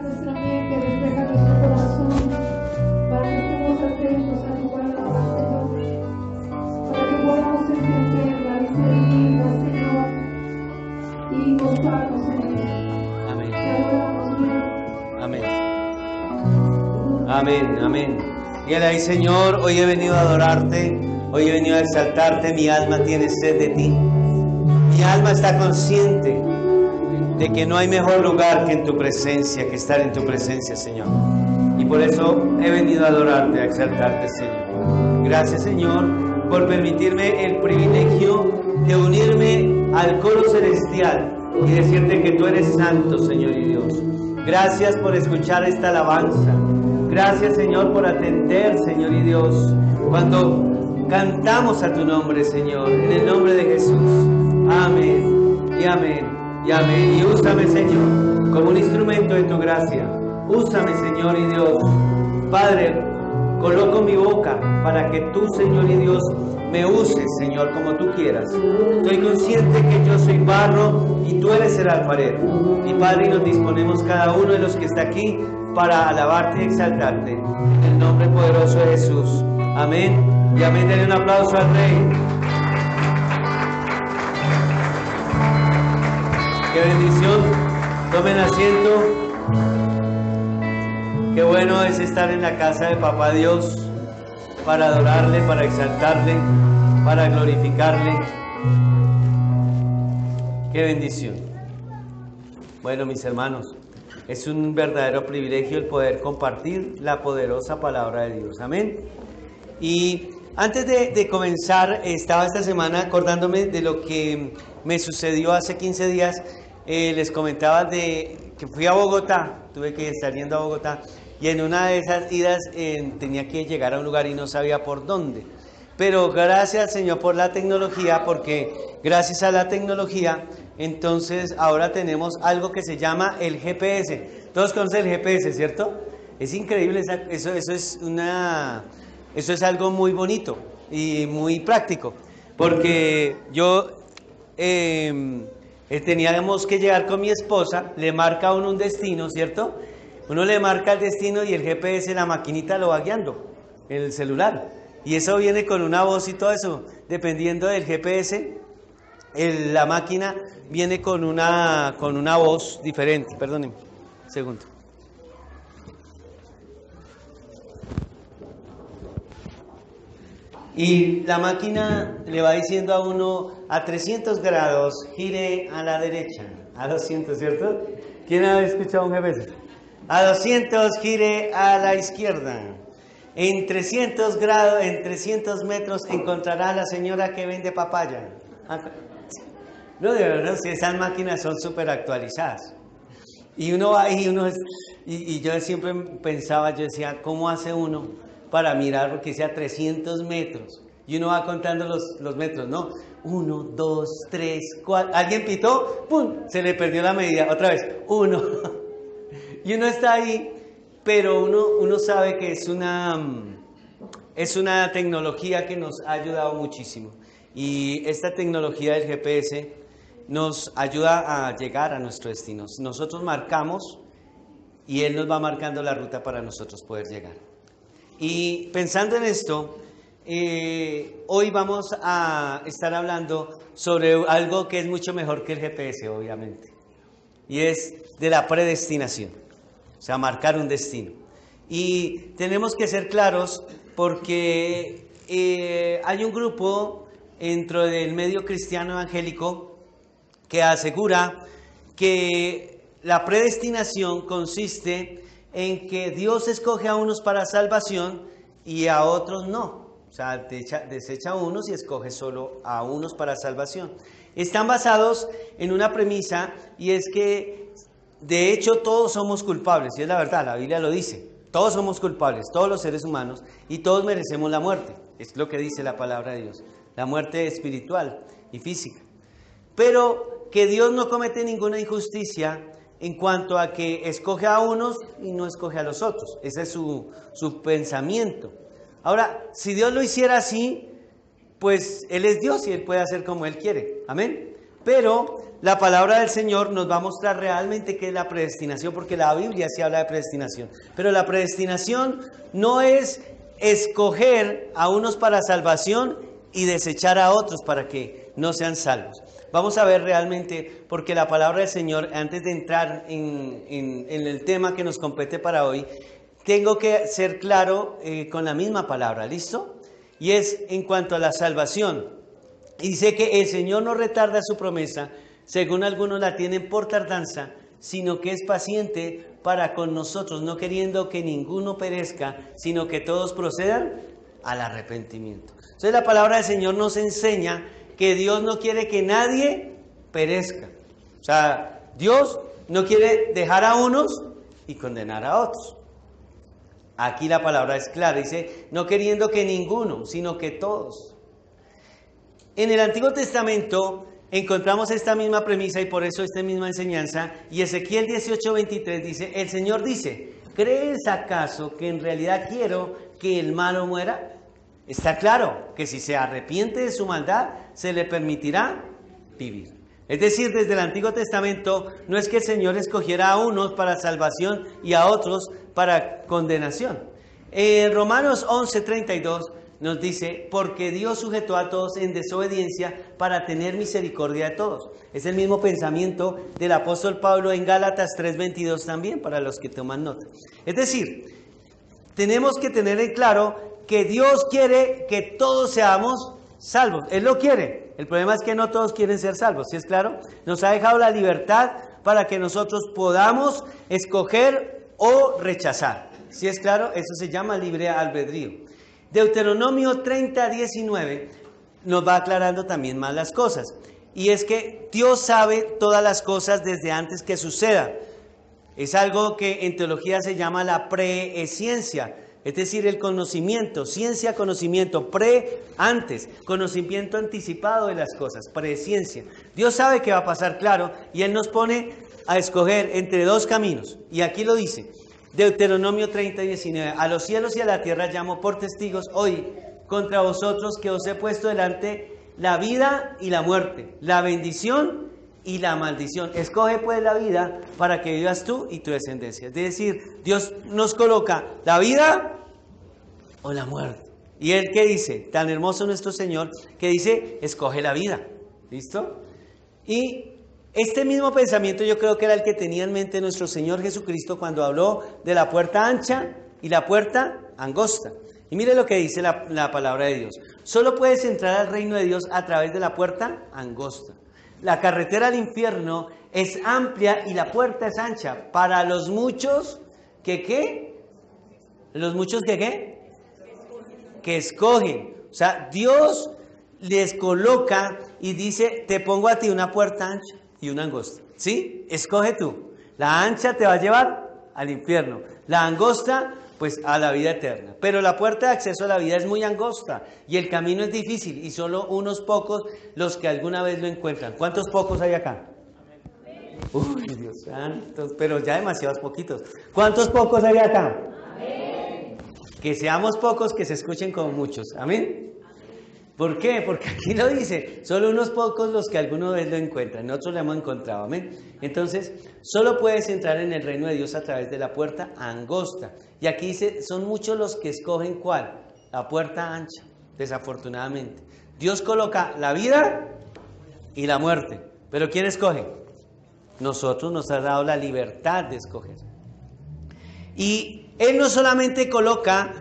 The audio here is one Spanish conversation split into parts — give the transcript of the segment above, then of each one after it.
nuestra mente, despeja nuestro corazón, para que estemos atentos a tu palabra, Señor, para que podamos entenderla y seguirla, Señor, y gozarnos en ella. Amén. Te adoramos, Dios. Amén. Amén, amén. Dígale ahí, Señor, hoy he venido a adorarte, hoy he venido a exaltarte, mi alma tiene sed de ti. Mi alma está consciente de que no hay mejor lugar que en tu presencia, que estar en tu presencia, Señor. Y por eso he venido a adorarte, a exaltarte, Señor. Gracias, Señor, por permitirme el privilegio de unirme al coro celestial y decirte que tú eres santo, Señor y Dios. Gracias por escuchar esta alabanza. Gracias, Señor, por atender, Señor y Dios, cuando cantamos a tu nombre, Señor, en el nombre de Jesús. Amén y amén y amén. Y úsame, Señor, como un instrumento de tu gracia. Úsame, Señor y Dios. Padre, coloco mi boca para que tú, Señor y Dios, me uses, Señor, como tú quieras. Estoy consciente que yo soy barro y tú eres el alfarero. Y Padre, nos disponemos cada uno de los que está aquí para alabarte y exaltarte. En el nombre poderoso de Jesús. Amén. Y amén. Denle un aplauso al Rey. Qué bendición. Tomen asiento. Qué bueno es estar en la casa de Papá Dios para adorarle, para exaltarle, para glorificarle. Qué bendición. Bueno, mis hermanos, es un verdadero privilegio el poder compartir la poderosa palabra de Dios. Amén. Y antes de comenzar, estaba esta semana acordándome de lo que me sucedió hace 15 días. Les comentaba de que fui a Bogotá, tuve que estar yendo a Bogotá, y en una de esas idas tenía que llegar a un lugar y no sabía por dónde. Pero gracias, Señor, por la tecnología, porque gracias a la tecnología, entonces ahora tenemos algo que se llama el GPS. Todos conocen el GPS, ¿cierto? Es increíble, eso es algo muy bonito y muy práctico, porque yo teníamos que llegar con mi esposa, le marca a uno un destino, ¿cierto? Uno le marca el destino y el GPS, la maquinita lo va guiando, el celular. Y eso viene con una voz y todo eso. Dependiendo del GPS, la máquina viene con una voz diferente. Perdónenme, un segundo. Y la máquina le va diciendo a uno, a 300 grados, gire a la derecha. A 200, ¿cierto? ¿Quién ha escuchado un GPS? A 200, gire a la izquierda. En 300 grados, en 300 metros encontrará a la señora que vende papaya. No, de verdad, si esas máquinas son súper actualizadas. Y uno va ahí, y yo siempre pensaba, yo decía, ¿cómo hace uno para mirar? Porque sea 300 metros. Y uno va contando los metros, ¿no? 1, 2, 3, 4. ¿Alguien pitó? ¡Pum! Se le perdió la medida. Otra vez, 1. Y uno está ahí, pero uno sabe que es una tecnología que nos ha ayudado muchísimo. Y esta tecnología del GPS nos ayuda a llegar a nuestro destino. Nosotros marcamos y él nos va marcando la ruta para nosotros poder llegar. Y pensando en esto, hoy vamos a estar hablando sobre algo que es mucho mejor que el GPS, obviamente. Y es de la predestinación. O sea, marcar un destino. Y tenemos que ser claros porque hay un grupo dentro del medio cristiano evangélico que asegura que la predestinación consiste en que Dios escoge a unos para salvación y a otros no. O sea, desecha a unos y escoge solo a unos para salvación. Están basados en una premisa, y es que de hecho todos somos culpables, y es la verdad, la Biblia lo dice. Todos somos culpables, todos los seres humanos, y todos merecemos la muerte. Es lo que dice la palabra de Dios. La muerte espiritual y física. Pero que Dios no comete ninguna injusticia en cuanto a que escoge a unos y no escoge a los otros. Ese es su pensamiento. Ahora, si Dios lo hiciera así, pues Él es Dios y Él puede hacer como Él quiere. Amén. Pero la palabra del Señor nos va a mostrar realmente qué es la predestinación, porque la Biblia sí habla de predestinación. Pero la predestinación no es escoger a unos para salvación y desechar a otros para que no sean salvos. Vamos a ver realmente, porque la palabra del Señor, antes de entrar en el tema que nos compete para hoy, tengo que ser claro con la misma palabra, ¿listo? Y es en cuanto a la salvación. Dice que el Señor no retarda su promesa, según algunos la tienen por tardanza, sino que es paciente para con nosotros, no queriendo que ninguno perezca, sino que todos procedan al arrepentimiento. Entonces la palabra del Señor nos enseña que Dios no quiere que nadie perezca. O sea, Dios no quiere dejar a unos y condenar a otros. Aquí la palabra es clara, dice, no queriendo que ninguno, sino que todos. En el Antiguo Testamento encontramos esta misma premisa y por eso esta misma enseñanza. Y Ezequiel 18:23 dice, el Señor dice, ¿crees acaso que en realidad quiero que el malo muera? Está claro que si se arrepiente de su maldad, se le permitirá vivir. Es decir, desde el Antiguo Testamento no es que el Señor escogiera a unos para salvación y a otros para condenación. Romanos 11:32 nos dice, porque Dios sujetó a todos en desobediencia para tener misericordia de todos. Es el mismo pensamiento del apóstol Pablo en Gálatas 3:22 también, para los que toman nota. Es decir, tenemos que tener en claro que Dios quiere que todos seamos salvos. Él lo quiere. El problema es que no todos quieren ser salvos, ¿sí es claro? Nos ha dejado la libertad para que nosotros podamos escoger o rechazar. ¿Sí es claro? Eso se llama libre albedrío. Deuteronomio 30:19 nos va aclarando también más las cosas. Y es que Dios sabe todas las cosas desde antes que sucedan. Es algo que en teología se llama la presciencia. Es decir, el conocimiento, ciencia, conocimiento, antes, conocimiento anticipado de las cosas, presciencia. Dios sabe qué va a pasar, claro, y Él nos pone a escoger entre dos caminos. Y aquí lo dice, Deuteronomio 30:19, a los cielos y a la tierra llamo por testigos hoy contra vosotros que os he puesto delante la vida y la muerte, la bendición y la maldición. Escoge pues la vida para que vivas tú y tu descendencia. Es decir, Dios nos coloca la vida o la muerte. Y Él que dice, tan hermoso nuestro Señor, que dice, escoge la vida. ¿Listo? Y este mismo pensamiento yo creo que era el que tenía en mente nuestro Señor Jesucristo cuando habló de la puerta ancha y la puerta angosta. Y mire lo que dice la palabra de Dios. Solo puedes entrar al reino de Dios a través de la puerta angosta. La carretera al infierno es amplia y la puerta es ancha para los muchos que ¿qué? Los muchos que ¿qué? Que escogen. O sea, Dios les coloca y dice, te pongo a ti una puerta ancha y una angosta. ¿Sí? Escoge tú. La ancha te va a llevar al infierno. La angosta, pues a la vida eterna. Pero la puerta de acceso a la vida es muy angosta y el camino es difícil y solo unos pocos los que alguna vez lo encuentran. ¿Cuántos pocos hay acá? Uy, Dios santo, pero ya demasiados poquitos. ¿Cuántos pocos hay acá? Amén. Que seamos pocos, que se escuchen como muchos. Amén. ¿Por qué? Porque aquí lo dice, solo unos pocos los que alguna vez lo encuentran, nosotros lo hemos encontrado, amén. Entonces, solo puedes entrar en el reino de Dios a través de la puerta angosta. Y aquí dice, son muchos los que escogen ¿cuál? La puerta ancha, desafortunadamente. Dios coloca la vida y la muerte, pero ¿quién escoge? Nosotros nos ha dado la libertad de escoger. Y Él no solamente coloca,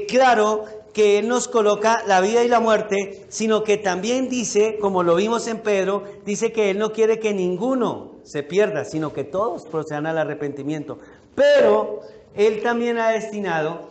claro, que Él nos coloca la vida y la muerte, sino que también dice, como lo vimos en Pedro, dice que Él no quiere que ninguno se pierda, sino que todos procedan al arrepentimiento. Pero Él también ha destinado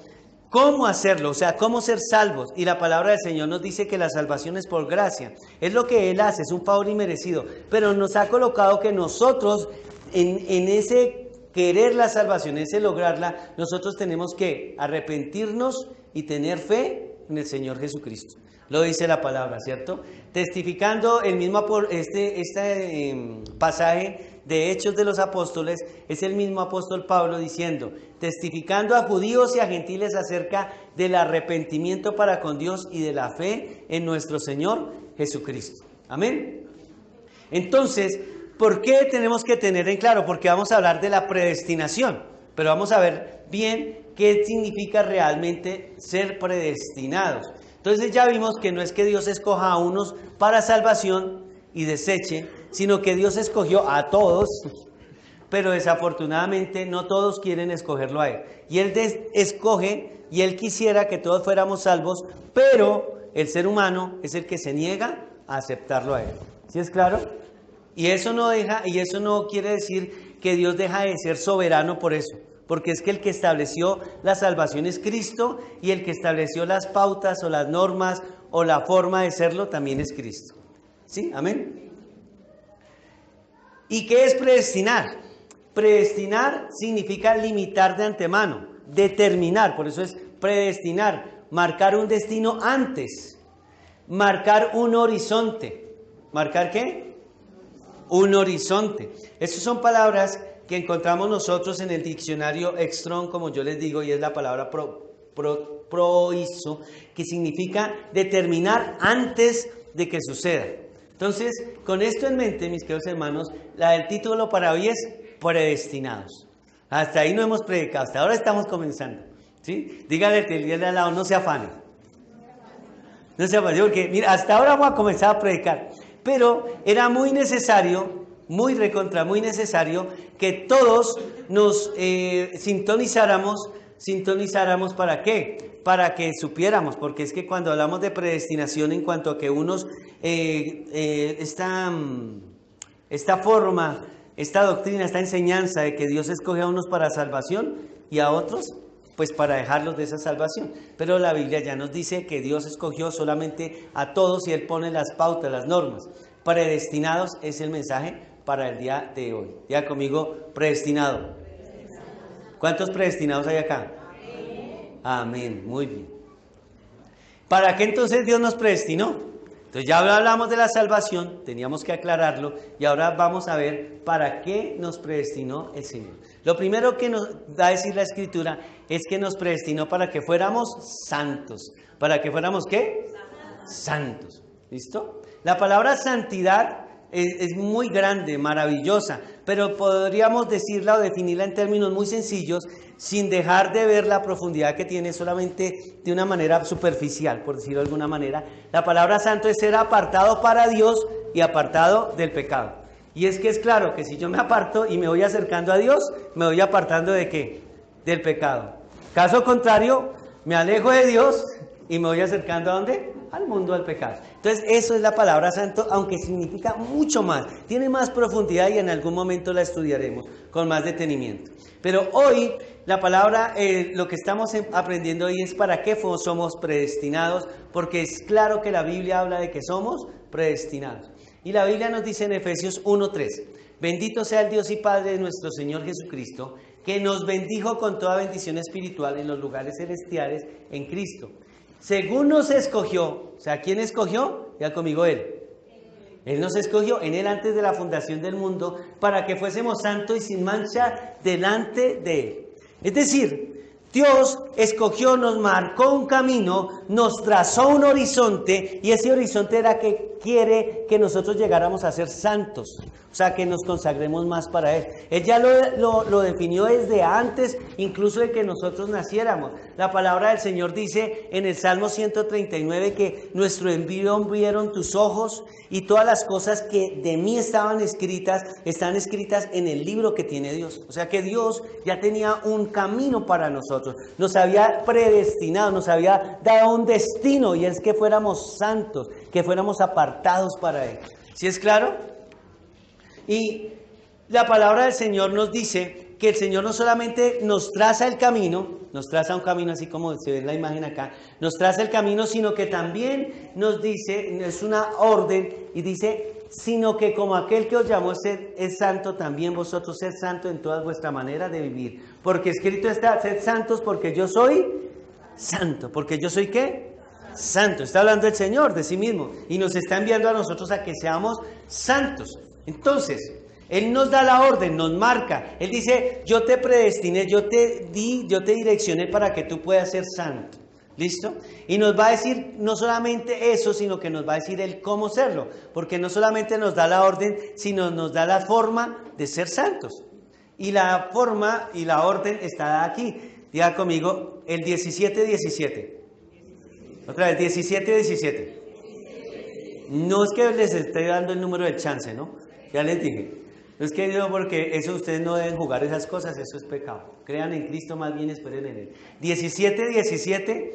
cómo hacerlo, o sea, cómo ser salvos. Y la palabra del Señor nos dice que la salvación es por gracia. Es lo que Él hace, es un favor inmerecido. Pero nos ha colocado que nosotros, en ese querer la salvación, ese lograrla, nosotros tenemos que arrepentirnos y tener fe en el Señor Jesucristo. Lo dice la palabra, ¿cierto? Testificando el mismo pasaje de Hechos de los Apóstoles, es el mismo apóstol Pablo diciendo, testificando a judíos y a gentiles acerca del arrepentimiento para con Dios y de la fe en nuestro Señor Jesucristo. Amén. Entonces, ¿por qué tenemos que tener en claro? Porque vamos a hablar de la predestinación, pero vamos a ver bien qué significa realmente ser predestinados. Entonces ya vimos que no es que Dios escoja a unos para salvación y deseche, sino que Dios escogió a todos, pero desafortunadamente no todos quieren escogerlo a Él. Y Él escoge y Él quisiera que todos fuéramos salvos, pero el ser humano es el que se niega a aceptarlo a Él. ¿Sí es claro? Y eso no quiere decir que Dios deja de ser soberano por eso. Porque es que el que estableció la salvación es Cristo y el que estableció las pautas o las normas o la forma de serlo también es Cristo. ¿Sí? Amén. ¿Y qué es predestinar? Predestinar significa limitar de antemano, determinar, por eso es predestinar, marcar un destino antes, marcar un horizonte. ¿Marcar qué? Un horizonte. Esas son palabras que encontramos nosotros en el diccionario Strong, como yo les digo, y es la palabra proizo, que significa determinar antes de que suceda. Entonces, con esto en mente, mis queridos hermanos, el título para hoy es predestinados. Hasta ahí no hemos predicado, hasta ahora estamos comenzando. ¿Sí? Dígale al al lado, no se afane. No se afane, porque mira, hasta ahora vamos a comenzar a predicar. Pero era muy necesario, muy necesario que todos nos sintonizáramos. ¿Para qué? Para que supiéramos, porque es que cuando hablamos de predestinación en cuanto a que unos, esta forma, esta doctrina, esta enseñanza de que Dios escoge a unos para salvación y a otros, pues para dejarlos de esa salvación. Pero la Biblia ya nos dice que Dios escogió solamente a todos y Él pone las pautas, las normas. Predestinados es el mensaje para el día de hoy. Diga conmigo, predestinado. ¿Cuántos predestinados hay acá? Amén, muy bien. ¿Para qué entonces Dios nos predestinó? Entonces ya hablamos de la salvación, teníamos que aclararlo, y ahora vamos a ver para qué nos predestinó el Señor. Lo primero que nos va a decir la Escritura es que nos predestinó para que fuéramos santos. ¿Para que fuéramos qué? Santos. ¿Listo? La palabra santidad es muy grande, maravillosa, pero podríamos decirla o definirla en términos muy sencillos, sin dejar de ver la profundidad que tiene solamente de una manera superficial, por decirlo de alguna manera. La palabra santo es ser apartado para Dios y apartado del pecado. Y es que es claro que si yo me aparto y me voy acercando a Dios, me voy apartando ¿de qué? Del pecado. Caso contrario, me alejo de Dios y me voy acercando ¿a dónde? Al mundo del pecado. Entonces eso es la palabra santo, aunque significa mucho más, tiene más profundidad y en algún momento la estudiaremos con más detenimiento. Pero hoy la palabra, lo que estamos aprendiendo hoy es para qué somos predestinados, porque es claro que la Biblia habla de que somos predestinados. Y la Biblia nos dice en Efesios 1:3, bendito sea el Dios y Padre de nuestro Señor Jesucristo, que nos bendijo con toda bendición espiritual en los lugares celestiales en Cristo. Según nos escogió, o sea, ¿quién escogió? Ya conmigo Él. Él nos escogió en Él antes de la fundación del mundo para que fuésemos santos y sin mancha delante de Él. Es decir, Dios escogió, nos marcó un camino, nos trazó un horizonte y ese horizonte era que quiere que nosotros llegáramos a ser santos. O sea, que nos consagremos más para Él. Él ya lo definió desde antes, incluso de que nosotros naciéramos. La palabra del Señor dice en el Salmo 139 que nuestro envío vieron tus ojos y todas las cosas que de mí están escritas en el libro que tiene Dios. O sea que Dios ya tenía un camino para nosotros. Nos había predestinado, nos había dado un destino y es que fuéramos santos, que fuéramos apartados para Él. ¿Sí es claro? Y la palabra del Señor nos dice que el Señor no solamente nos traza el camino, nos traza un camino así como se ve en la imagen acá, nos traza el camino, sino que también nos dice, es una orden y dice, sino que como aquel que os llamó es santo, también vosotros sed santos en toda vuestra manera de vivir. Porque escrito está, sed santos porque yo soy santo. ¿Porque yo soy qué? Santo. Está hablando el Señor de sí mismo y nos está enviando a nosotros a que seamos santos. Entonces, Él nos da la orden, nos marca. Él dice, yo te predestiné, yo te direccioné para que tú puedas ser santo. ¿Listo? Y nos va a decir no solamente eso, sino que nos va a decir el cómo serlo, porque no solamente nos da la orden, sino nos da la forma de ser santos. Y la forma y la orden está aquí. Diga conmigo, el 17-17. Otra vez, 17-17. No es que les esté dando el número de chance, ¿no? Ya les dije. No es que yo, porque eso ustedes no deben jugar esas cosas, eso es pecado. Crean en Cristo, más bien esperen en Él. 17-17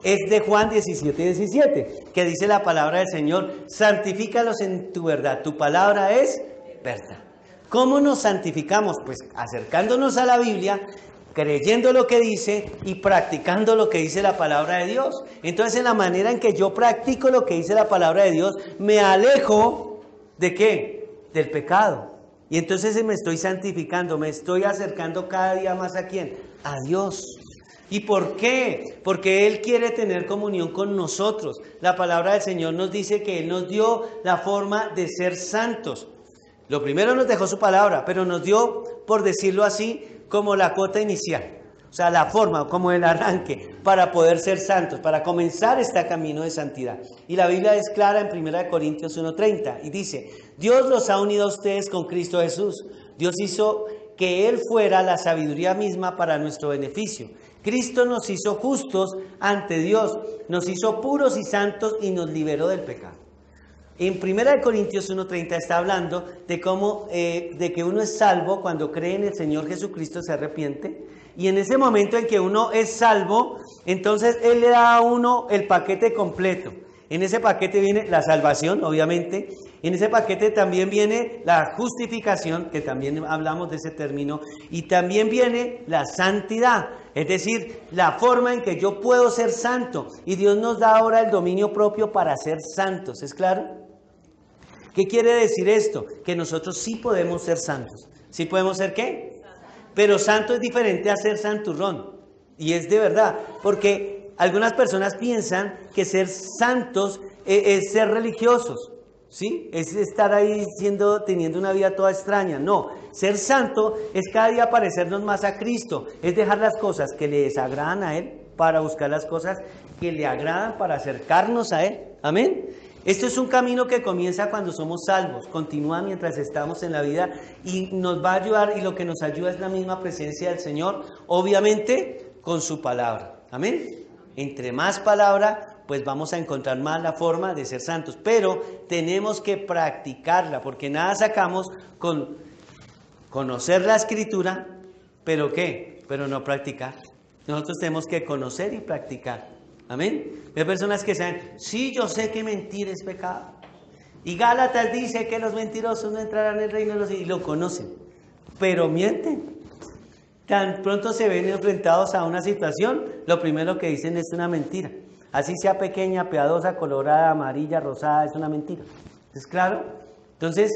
es de Juan 17-17, que dice la palabra del Señor: santifícalos en tu verdad, tu palabra es verdad. ¿Cómo nos santificamos? Pues acercándonos a la Biblia, creyendo lo que dice y practicando lo que dice la palabra de Dios. Entonces, en la manera en que yo practico lo que dice la palabra de Dios, me alejo ¿de qué? Del pecado. Y entonces me estoy santificando, me estoy acercando cada día más ¿a quién? A Dios. ¿Y por qué? Porque Él quiere tener comunión con nosotros. La palabra del Señor nos dice que Él nos dio la forma de ser santos. Lo primero nos dejó su palabra, pero nos dio, por decirlo así, como la cuota inicial. O sea, la forma, como el arranque, para poder ser santos, para comenzar este camino de santidad. Y la Biblia es clara en 1 Corintios 1:30 y dice: Dios los ha unido a ustedes con Cristo Jesús. Dios hizo que Él fuera la sabiduría misma para nuestro beneficio. Cristo nos hizo justos ante Dios, nos hizo puros y santos y nos liberó del pecado. En 1 Corintios 1:30 está hablando de cómo, de que uno es salvo cuando cree en el Señor Jesucristo, se arrepiente. Y en ese momento en que uno es salvo, entonces Él le da a uno el paquete completo. En ese paquete viene la salvación, obviamente. En ese paquete también viene la justificación, que también hablamos de ese término. Y también viene la santidad, es decir, la forma en que yo puedo ser santo. Y Dios nos da ahora el dominio propio para ser santos, ¿es claro? ¿Qué quiere decir esto? Que nosotros sí podemos ser santos. ¿Sí podemos ser qué? Pero santo es diferente a ser santurrón. Y es de verdad, porque algunas personas piensan que ser santos es ser religiosos, ¿sí? Es estar ahí teniendo una vida toda extraña. No, ser santo es cada día parecernos más a Cristo, es dejar las cosas que le desagradan a Él para buscar las cosas que le agradan para acercarnos a Él. Amén. Esto es un camino que comienza cuando somos salvos, continúa mientras estamos en la vida y nos va a ayudar, y lo que nos ayuda es la misma presencia del Señor, obviamente con su palabra. Amén. Entre más palabra, pues vamos a encontrar más la forma de ser santos, pero tenemos que practicarla, porque nada sacamos con conocer la Escritura, pero ¿qué? Pero no practicar. Nosotros tenemos que conocer y practicar. Amén. Hay personas que saben, sí, yo sé que mentir es pecado. Y Gálatas dice que los mentirosos no entrarán en el reino de los cielos, y lo conocen, pero mienten. Tan pronto se ven enfrentados a una situación, lo primero que dicen es una mentira. Así sea pequeña, piadosa, colorada, amarilla, rosada, es una mentira. ¿Es claro? Entonces,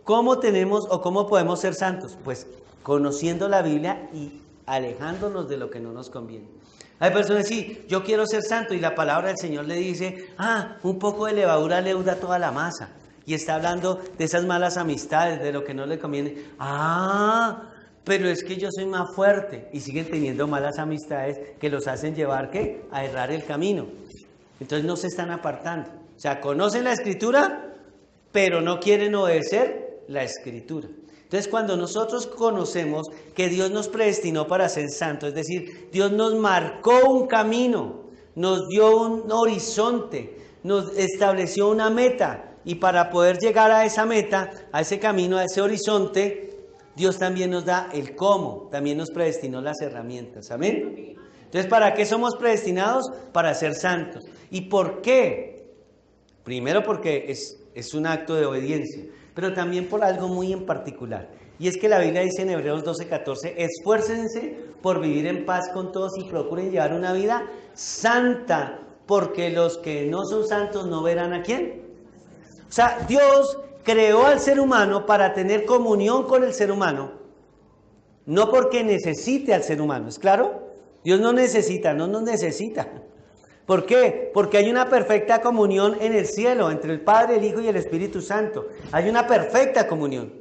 ¿cómo tenemos o cómo podemos ser santos? Pues conociendo la Biblia y alejándonos de lo que no nos conviene. Hay personas, sí, yo quiero ser santo, y la palabra del Señor le dice, un poco de levadura leuda toda la masa. Y está hablando de esas malas amistades, de lo que no le conviene. Pero es que yo soy más fuerte. Y siguen teniendo malas amistades que los hacen llevar, ¿qué? A errar el camino. Entonces no se están apartando. O sea, conocen la Escritura, pero no quieren obedecer la Escritura. Entonces, cuando nosotros conocemos que Dios nos predestinó para ser santos, es decir, Dios nos marcó un camino, nos dio un horizonte, nos estableció una meta, y para poder llegar a esa meta, a ese camino, a ese horizonte, Dios también nos da el cómo, también nos predestinó las herramientas. ¿Amén? Entonces, ¿para qué somos predestinados? Para ser santos. ¿Y por qué? Primero porque es un acto de obediencia, pero también por algo muy en particular. Y es que la Biblia dice en Hebreos 12:14, esfuércense por vivir en paz con todos y procuren llevar una vida santa, porque los que no son santos no verán a quién. O sea, Dios creó al ser humano para tener comunión con el ser humano, no porque necesite al ser humano, ¿es claro? Dios no necesita, no nos necesita. ¿Por qué? Porque hay una perfecta comunión en el cielo entre el Padre, el Hijo y el Espíritu Santo. Hay una perfecta comunión.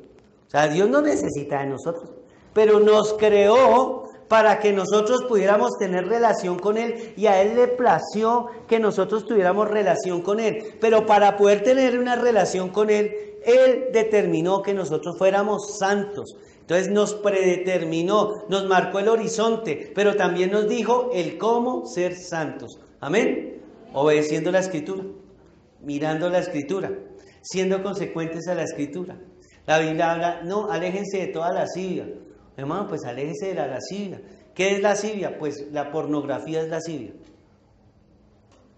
O sea, Dios no necesita de nosotros, pero nos creó para que nosotros pudiéramos tener relación con Él, y a Él le plació que nosotros tuviéramos relación con Él. Pero para poder tener una relación con Él, Él determinó que nosotros fuéramos santos. Entonces nos predeterminó, nos marcó el horizonte, pero también nos dijo el cómo ser santos. Amén. Obedeciendo la Escritura, mirando la Escritura, siendo consecuentes a la Escritura. La Biblia habla, no, aléjense de toda lascivia. Hermano, pues aléjese de la lascivia. ¿Qué es lascivia? Pues la pornografía es lascivia.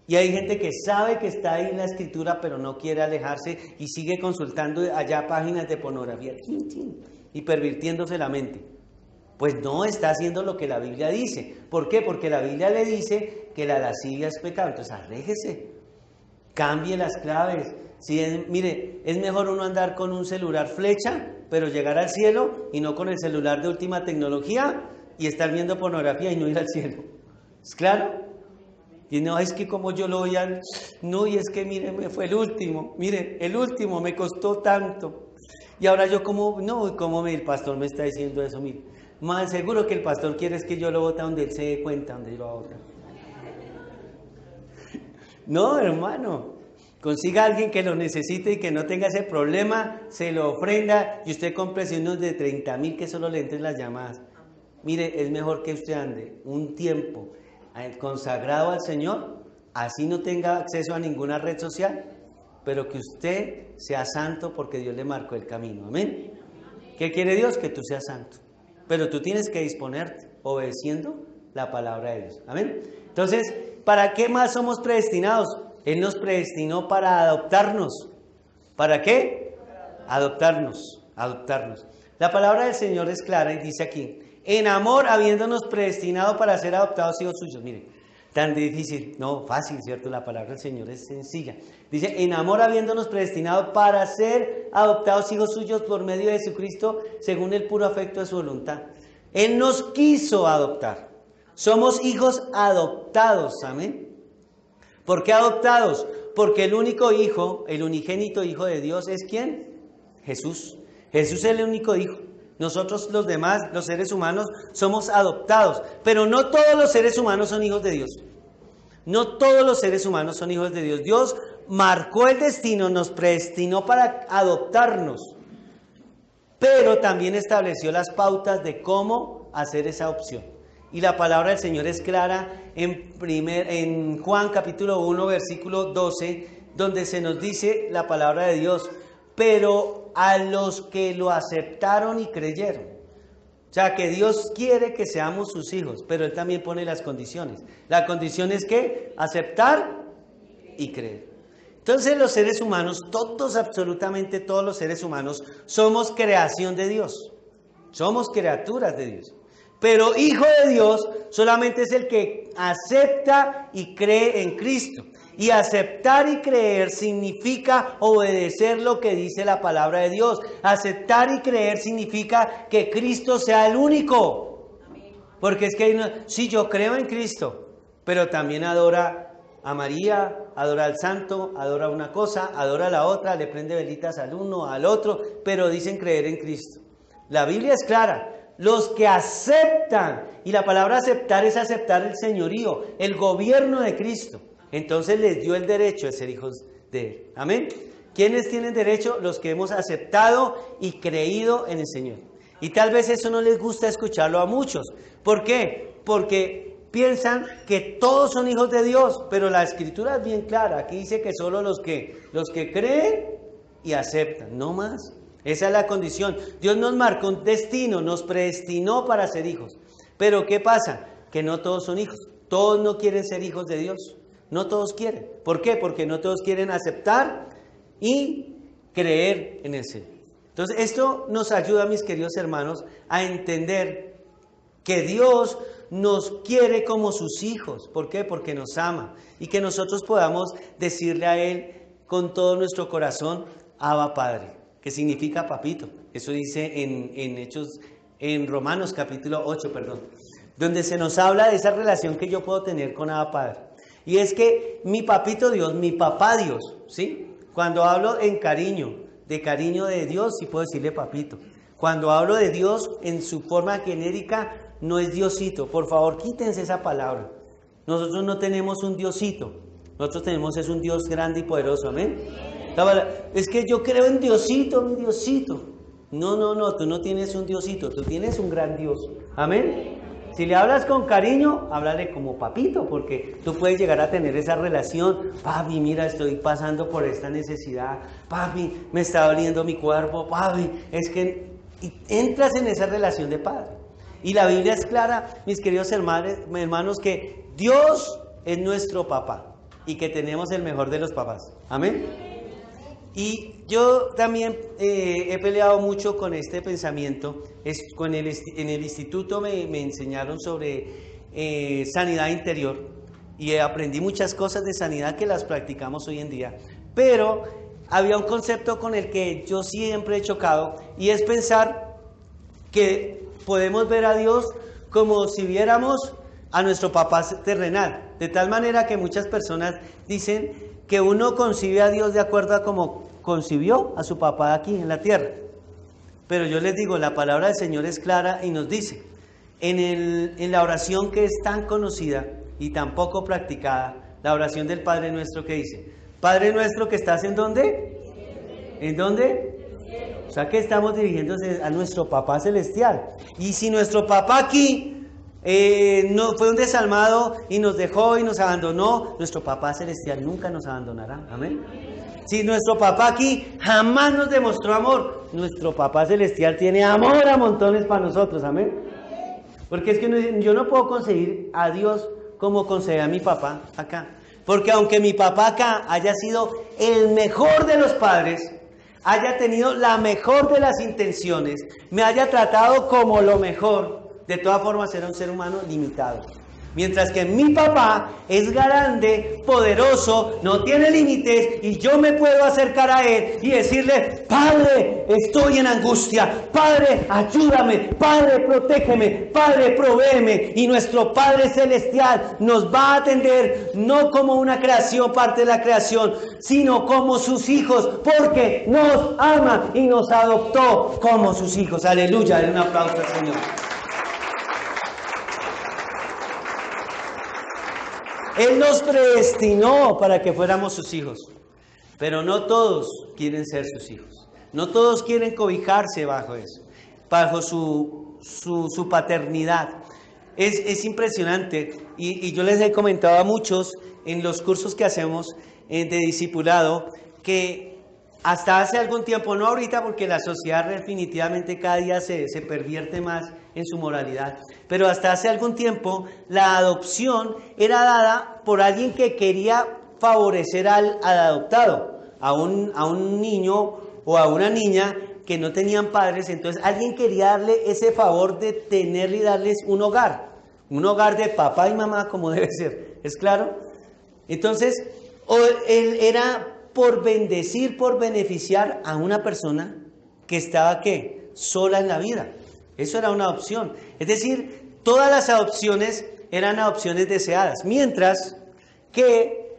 Y hay gente que sabe que está ahí en la Escritura, pero no quiere alejarse y sigue consultando allá páginas de pornografía y pervirtiéndose la mente. Pues no está haciendo lo que la Biblia dice. ¿Por qué? Porque la Biblia le dice que la lascivia es pecado. Entonces aléjese, cambie las claves. Mire, es mejor uno andar con un celular flecha, pero llegar al cielo, y no con el celular de última tecnología y estar viendo pornografía y no ir al cielo. ¿Es claro? Y no, es que como yo lo voy a... No, y es que mire, me fue el último. Mire, el último me costó tanto. Y ahora yo como... No, ¿cómo el pastor me está diciendo eso? Mire, más seguro que el pastor quiere es que yo lo bote donde él se dé cuenta, donde yo lo bote. No, hermano. Consiga a alguien que lo necesite y que no tenga ese problema, se lo ofrenda, y usted cómprese unos de 30,000 que solo le entren las llamadas. Mire, es mejor que usted ande un tiempo consagrado al Señor, así no tenga acceso a ninguna red social, pero que usted sea santo porque Dios le marcó el camino. Amén. ¿Qué quiere Dios? Que tú seas santo. Pero tú tienes que disponerte, obedeciendo la palabra de Dios. Amén. Entonces, ¿para qué más somos predestinados? Él nos predestinó para adoptarnos. ¿Para qué? Adoptarnos. La palabra del Señor es clara y dice aquí, en amor habiéndonos predestinado para ser adoptados hijos suyos. Miren, tan difícil, no, fácil, ¿cierto? La palabra del Señor es sencilla. Dice, en amor habiéndonos predestinado para ser adoptados hijos suyos por medio de Jesucristo, según el puro afecto de su voluntad. Él nos quiso adoptar. Somos hijos adoptados, amén. ¿Por qué adoptados? Porque el único hijo, el unigénito hijo de Dios, ¿es quién? Jesús. Jesús es el único hijo. Nosotros los demás, los seres humanos, somos adoptados. Pero no todos los seres humanos son hijos de Dios. No todos los seres humanos son hijos de Dios. Dios marcó el destino, nos predestinó para adoptarnos. Pero también estableció las pautas de cómo hacer esa adopción. Y la palabra del Señor es clara en Juan capítulo 1, versículo 12, donde se nos dice la palabra de Dios, pero a los que lo aceptaron y creyeron. O sea, que Dios quiere que seamos sus hijos, pero Él también pone las condiciones. La condición es que aceptar y creer. Entonces los seres humanos, todos, absolutamente todos los seres humanos, somos creación de Dios. Somos criaturas de Dios. Pero hijo de Dios solamente es el que acepta y cree en Cristo. Y aceptar y creer significa obedecer lo que dice la palabra de Dios. Aceptar y creer significa que Cristo sea el único. Porque es que sí, yo creo en Cristo, pero también adora a María, adora al santo, adora una cosa, adora a la otra, le prende velitas al uno, al otro, pero dicen creer en Cristo. La Biblia es clara. Los que aceptan, y la palabra aceptar es aceptar el señorío, el gobierno de Cristo, entonces les dio el derecho de ser hijos de Él. Amén. ¿Quiénes tienen derecho? Los que hemos aceptado y creído en el Señor. Y tal vez eso no les gusta escucharlo a muchos. ¿Por qué? Porque piensan que todos son hijos de Dios, pero la Escritura es bien clara. Aquí dice que solo los que creen y aceptan, no más. Esa es la condición. Dios nos marcó un destino, nos predestinó para ser hijos. Pero ¿qué pasa? Que no todos son hijos. Todos no quieren ser hijos de Dios. No todos quieren. ¿Por qué? Porque no todos quieren aceptar y creer en el Señor. Entonces, esto nos ayuda, mis queridos hermanos, a entender que Dios nos quiere como sus hijos. ¿Por qué? Porque nos ama. Y que nosotros podamos decirle a Él con todo nuestro corazón, Abba Padre. Que significa papito. Eso dice en Romanos capítulo 8, donde se nos habla de esa relación que yo puedo tener con Abba Padre. Y es que mi papito Dios, mi papá Dios, ¿sí? Cuando hablo en cariño de Dios, sí puedo decirle papito. Cuando hablo de Dios en su forma genérica, no es Diosito. Por favor, quítense esa palabra. Nosotros no tenemos un Diosito. Nosotros tenemos es un Dios grande y poderoso. Amén. Es que yo creo en Diosito, mi Diosito. No, tú no tienes un Diosito, tú tienes un gran Dios. Amén. Si le hablas con cariño, háblale como papito, porque tú puedes llegar a tener esa relación. Papi, mira, estoy pasando por esta necesidad. Papi, me está doliendo mi cuerpo. Papi, es que... Y entras en esa relación de padre. Y la Biblia es clara, mis queridos hermanos, que Dios es nuestro papá y que tenemos el mejor de los papás. Amén. Y yo también he peleado mucho con este pensamiento. En el instituto me enseñaron sobre sanidad interior y aprendí muchas cosas de sanidad que las practicamos hoy en día. Pero había un concepto con el que yo siempre he chocado y es pensar que podemos ver a Dios como si viéramos a nuestro papá terrenal. De tal manera que muchas personas dicen que uno concibe a Dios de acuerdo a cómo concibió a su papá aquí en la tierra. Pero yo les digo, la palabra del Señor es clara y nos dice, en la oración que es tan conocida y tan poco practicada, la oración del Padre Nuestro, que dice, Padre Nuestro que estás ¿en dónde? ¿En dónde? O sea que estamos dirigiéndose a nuestro papá celestial. Y si nuestro papá aquí no fue un desalmado y nos dejó y nos abandonó, nuestro papá celestial nunca nos abandonará. Amén. Si nuestro papá aquí jamás nos demostró amor, nuestro papá celestial tiene amor a montones para nosotros. Amén. Porque es que yo no puedo concebir a Dios como concebí a mi papá acá. Porque aunque mi papá acá haya sido el mejor de los padres, haya tenido la mejor de las intenciones, me haya tratado como lo mejor, de todas formas era un ser humano limitado. Mientras que mi papá es grande, poderoso, no tiene límites y yo me puedo acercar a él y decirle, Padre, estoy en angustia, Padre, ayúdame, Padre, protégeme, Padre, provéeme. Y nuestro Padre Celestial nos va a atender no como una creación, parte de la creación, sino como sus hijos, porque nos ama y nos adoptó como sus hijos. Aleluya, den un aplauso al Señor. Él nos predestinó para que fuéramos sus hijos, pero no todos quieren ser sus hijos. No todos quieren cobijarse bajo eso, bajo su paternidad. Es impresionante y yo les he comentado a muchos en los cursos que hacemos de discipulado que hasta hace algún tiempo, no ahorita porque la sociedad definitivamente cada día se pervierte más en su moralidad, pero hasta hace algún tiempo la adopción era dada por alguien que quería favorecer al adoptado, a un niño o a una niña que no tenían padres, entonces alguien quería darle ese favor de tenerle y darles un hogar de papá y mamá como debe ser, ¿es claro? Entonces, él era por bendecir, por beneficiar a una persona que estaba, ¿qué? Sola en la vida. Eso era una adopción. Es decir, todas las adopciones eran adopciones deseadas. Mientras que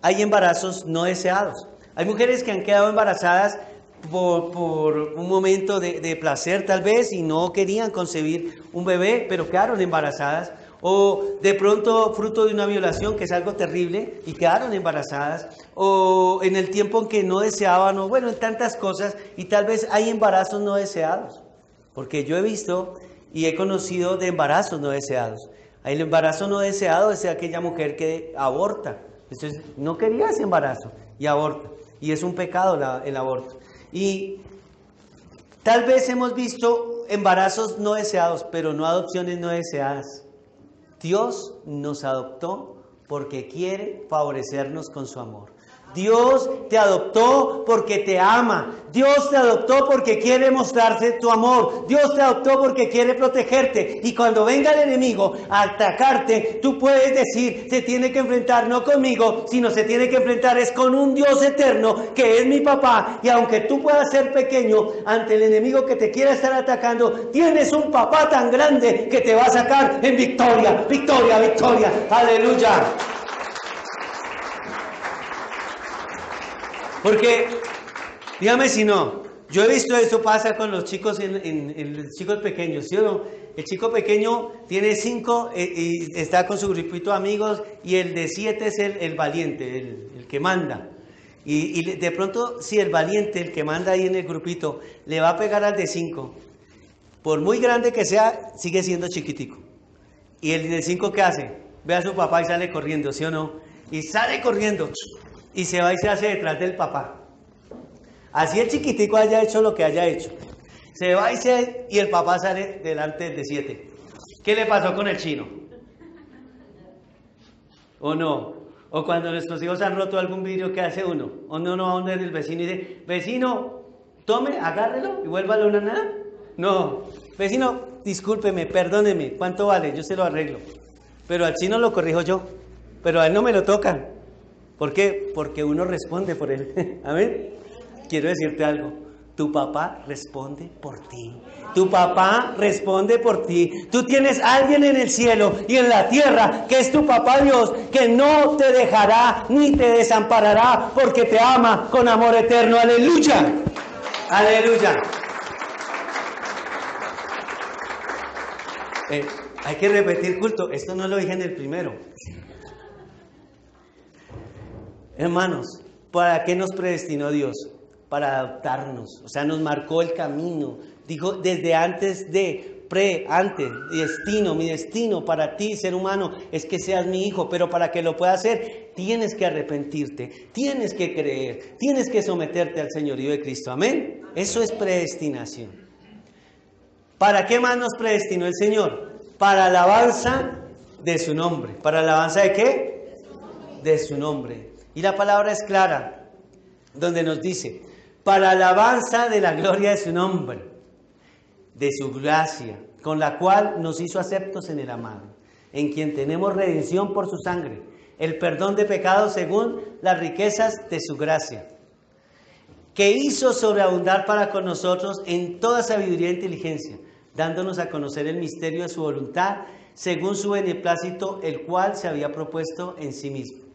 hay embarazos no deseados. Hay mujeres que han quedado embarazadas por un momento de placer tal vez y no querían concebir un bebé, pero quedaron embarazadas. O de pronto fruto de una violación, que es algo terrible, y quedaron embarazadas, o en el tiempo en que no deseaban, o bueno, en tantas cosas, y tal vez hay embarazos no deseados, porque yo he visto y he conocido de embarazos no deseados. El embarazo no deseado es aquella mujer que aborta, entonces no quería ese embarazo y aborta, y es un pecado el aborto. Y tal vez hemos visto embarazos no deseados, pero no adopciones no deseadas. Dios nos adoptó porque quiere favorecernos con su amor. Dios te adoptó porque te ama. Dios te adoptó porque quiere mostrarte su amor. Dios te adoptó porque quiere protegerte. Y cuando venga el enemigo a atacarte, tú puedes decir, se tiene que enfrentar no conmigo, sino se tiene que enfrentar es con un Dios eterno que es mi papá. Y aunque tú puedas ser pequeño ante el enemigo que te quiera estar atacando, tienes un papá tan grande que te va a sacar en victoria, victoria, victoria. Aleluya. Porque, dígame si no, Yo he visto esto pasa con los chicos en los chicos pequeños, ¿sí o no? El chico pequeño tiene 5 y está con su grupito de amigos y el de 7 es el valiente, el que manda. Y de pronto, si el valiente, el que manda ahí en el grupito, le va a pegar al de 5, por muy grande que sea, sigue siendo chiquitico. Y el de 5, ¿qué hace? Ve a su papá y sale corriendo, ¿sí o no? Y sale corriendo y se va y se hace detrás del papá. Así el chiquitico haya hecho lo que haya hecho. Se va y el papá sale delante del de 7. ¿Qué le pasó con el chino? ¿O no? O cuando nuestros hijos han roto algún vidrio, ¿qué hace uno? ¿O no va a donde el vecino y dice, vecino, tome, agárrelo y vuélvalo a una nada? No. Vecino, discúlpeme, perdóneme, ¿cuánto vale? Yo se lo arreglo. Pero al chino lo corrijo yo. Pero a él no me lo tocan. ¿Por qué? Porque uno responde por él. ¿Amén? Quiero decirte algo. Tu papá responde por ti. Tu papá responde por ti. Tú tienes a alguien en el cielo y en la tierra que es tu papá Dios, que no te dejará ni te desamparará porque te ama con amor eterno. Aleluya. Aleluya. Hay que repetir culto. Esto no lo dije en el primero. Hermanos, ¿para qué nos predestinó Dios? Para adoptarnos, o sea, nos marcó el camino. Dijo desde antes de, antes, mi destino para ti, ser humano, es que seas mi hijo, pero para que lo puedas hacer, tienes que arrepentirte, tienes que creer, tienes que someterte al señorío de Cristo, amén. Eso es predestinación. ¿Para qué más nos predestinó el Señor? Para alabanza de su nombre. ¿Para alabanza de qué? De su nombre. Y la palabra es clara, donde nos dice, para alabanza de la gloria de su nombre, de su gracia, con la cual nos hizo aceptos en el amado, en quien tenemos redención por su sangre, el perdón de pecados según las riquezas de su gracia, que hizo sobreabundar para con nosotros en toda sabiduría e inteligencia, dándonos a conocer el misterio de su voluntad, según su beneplácito, el cual se había propuesto en sí mismo.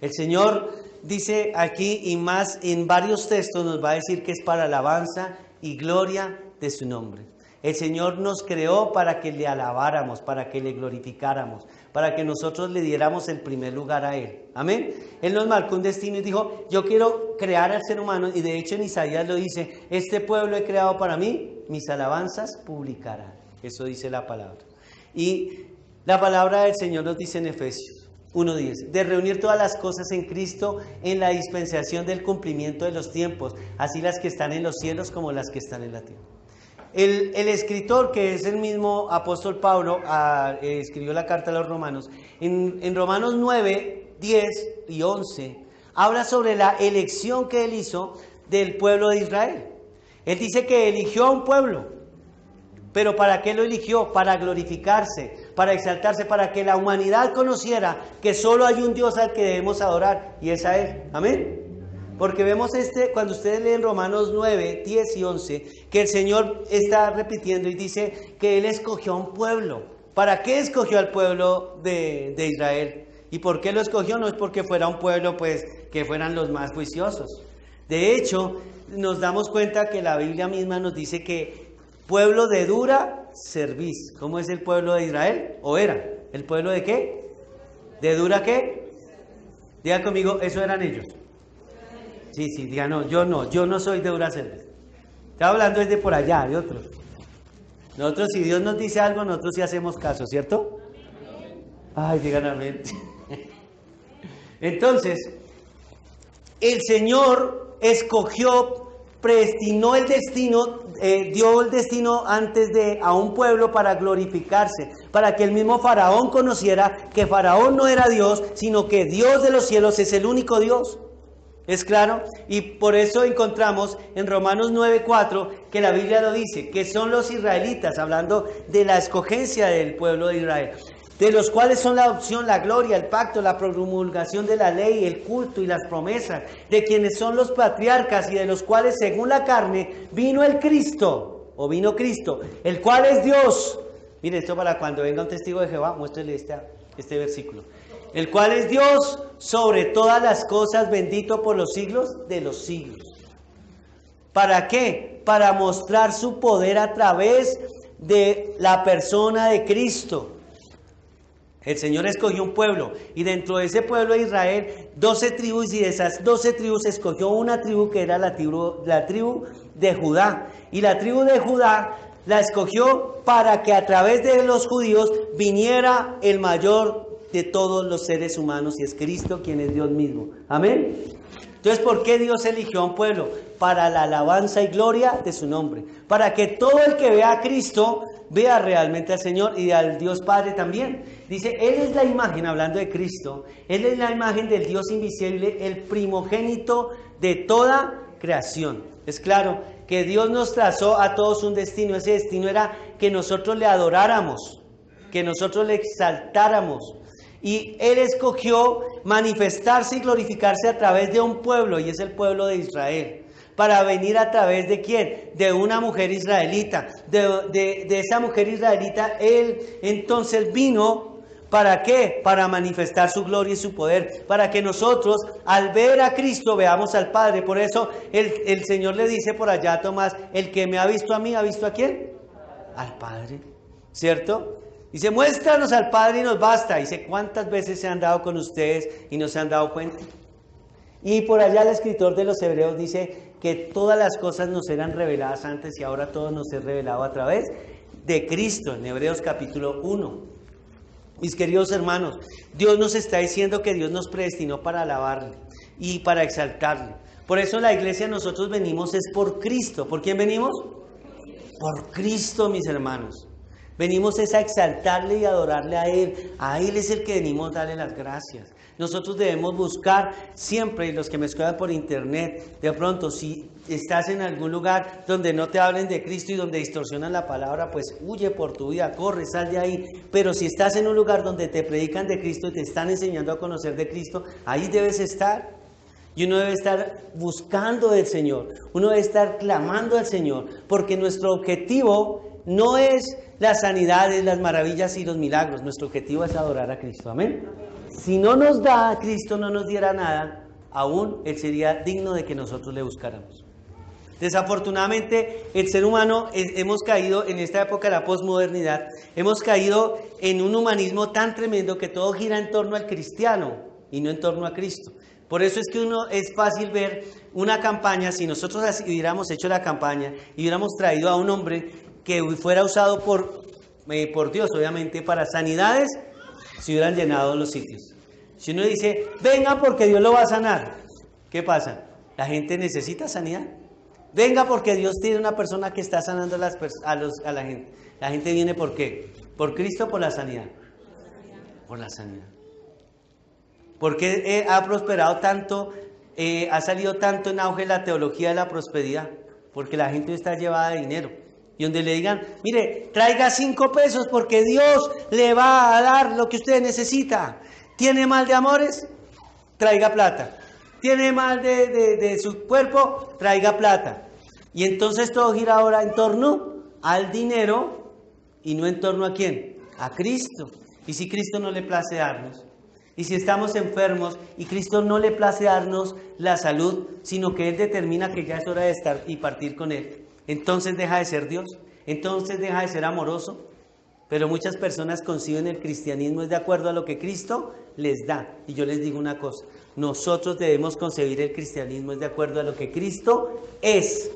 El Señor dice aquí y más en varios textos nos va a decir que es para alabanza y gloria de su nombre. El Señor nos creó para que le alabáramos, para que le glorificáramos, para que nosotros le diéramos el primer lugar a Él. Amén. Él nos marcó un destino y dijo, yo quiero crear al ser humano, y de hecho en Isaías lo dice, este pueblo he creado para mí, mis alabanzas publicarán. Eso dice la palabra. Y la palabra del Señor nos dice en Efesios 1:10, de reunir todas las cosas en Cristo en la dispensación del cumplimiento de los tiempos, así las que están en los cielos como las que están en la tierra. El escritor, que es el mismo apóstol Pablo, escribió la carta a los romanos, en Romanos 9, 10 y 11, habla sobre la elección que él hizo del pueblo de Israel. Él dice que eligió a un pueblo. ¿Pero para qué lo eligió? Para glorificarse, para exaltarse, para que la humanidad conociera que solo hay un Dios al que debemos adorar, y es a Él. Amén. Porque vemos cuando ustedes leen Romanos 9, 10 y 11, que el Señor está repitiendo y dice que Él escogió a un pueblo. ¿Para qué escogió al pueblo de Israel? ¿Y por qué lo escogió? No es porque fuera un pueblo, pues, que fueran los más juiciosos. De hecho, nos damos cuenta que la Biblia misma nos dice que pueblo de dura cerviz. ¿Cómo es el pueblo de Israel? ¿O era? ¿El pueblo de qué? ¿De dura qué? Diga conmigo, eso eran ellos. Sí, diga, yo no soy de dura cerviz. Está hablando desde por allá, de otros. Nosotros, si Dios nos dice algo, nosotros sí hacemos caso, ¿cierto? Ay, digan amén. Entonces, el Señor escogió, predestinó el destino, dio el destino antes a un pueblo para glorificarse, para que el mismo Faraón conociera que Faraón no era Dios, sino que Dios de los cielos es el único Dios. ¿Es claro? Y por eso encontramos en Romanos 9:4 que la Biblia lo dice, que son los israelitas, hablando de la escogencia del pueblo de Israel, de los cuales son la adopción, la gloria, el pacto, la promulgación de la ley, el culto y las promesas, de quienes son los patriarcas y de los cuales según la carne vino el Cristo, o vino Cristo, el cual es Dios. Mire, esto para cuando venga un testigo de Jehová, muéstrele este versículo. El cual es Dios sobre todas las cosas, bendito por los siglos de los siglos. ¿Para qué? Para mostrar su poder a través de la persona de Cristo. El Señor escogió un pueblo y dentro de ese pueblo de Israel 12 tribus, y de esas 12 tribus escogió una tribu que era la tribu de Judá. Y la tribu de Judá la escogió para que a través de los judíos viniera el mayor de todos los seres humanos, y es Cristo, quien es Dios mismo. Amén. Entonces, ¿por qué Dios eligió a un pueblo? Para la alabanza y gloria de su nombre. Para que todo el que vea a Cristo vea realmente al Señor y al Dios Padre también. Dice, Él es la imagen, hablando de Cristo, Él es la imagen del Dios invisible, el primogénito de toda creación. Es claro que Dios nos trazó a todos un destino. Ese destino era que nosotros le adoráramos, que nosotros le exaltáramos. Y Él escogió manifestarse y glorificarse a través de un pueblo, y es el pueblo de Israel. Para venir a través de ¿quién? De una mujer israelita. De esa mujer israelita, Él entonces vino, ¿para qué? Para manifestar su gloria y su poder. Para que nosotros, al ver a Cristo, veamos al Padre. Por eso el Señor le dice por allá a Tomás, el que me ha visto a mí, ¿ha visto a quién? Al Padre, ¿cierto? Dice, muéstranos al Padre y nos basta. Dice, ¿cuántas veces se han dado con ustedes y no se han dado cuenta? Y por allá el escritor de los Hebreos dice que todas las cosas nos eran reveladas antes y ahora todo nos es revelado a través de Cristo, en Hebreos capítulo 1. Mis queridos hermanos, Dios nos está diciendo que Dios nos predestinó para alabarle y para exaltarle. Por eso en la iglesia nosotros venimos es por Cristo. ¿Por quién venimos? Por Cristo, mis hermanos. Venimos es a exaltarle y adorarle a Él. A Él es el que venimos a darle las gracias. Nosotros debemos buscar siempre, y los que me escuchan por internet, de pronto, si estás en algún lugar donde no te hablen de Cristo y donde distorsionan la palabra, pues huye por tu vida, corre, sal de ahí. Pero si estás en un lugar donde te predican de Cristo y te están enseñando a conocer de Cristo, ahí debes estar. Y uno debe estar buscando del Señor, uno debe estar clamando al Señor, porque nuestro objetivo no es las sanidades, las maravillas y los milagros. Nuestro objetivo es adorar a Cristo. Amén. Si no nos da, Cristo no nos diera nada, aún Él sería digno de que nosotros le buscáramos. Desafortunadamente, el ser humano hemos caído en esta época de la posmodernidad, hemos caído en un humanismo tan tremendo que todo gira en torno al cristiano y no en torno a Cristo. Por eso es que es fácil ver una campaña, si nosotros hubiéramos hecho la campaña y hubiéramos traído a un hombre que fuera usado por Dios, obviamente, para sanidades, se hubieran llenado los sitios. Si uno dice, venga porque Dios lo va a sanar, ¿qué pasa? La gente necesita sanidad. Venga porque Dios tiene una persona que está sanando a la gente. La gente viene ¿por qué? ¿Por Cristo o por la sanidad? Por la sanidad. ¿Por qué ha prosperado tanto, ha salido tanto en auge la teología de la prosperidad? Porque la gente está llevada de dinero. Y donde le digan, mire, traiga 5 pesos porque Dios le va a dar lo que usted necesita. ¿Tiene mal de amores? Traiga plata. ¿Tiene mal de su cuerpo? Traiga plata. Y entonces todo gira ahora en torno al dinero y no en torno ¿a quién? A Cristo. Y si Cristo no le place darnos, y si estamos enfermos y Cristo no le place darnos la salud, sino que Él determina que ya es hora de estar y partir con Él, entonces deja de ser Dios, entonces deja de ser amoroso. Pero muchas personas conciben el cristianismo es de acuerdo a lo que Cristo les da. Y yo les digo una cosa, nosotros debemos concebir el cristianismo es de acuerdo a lo que Cristo es.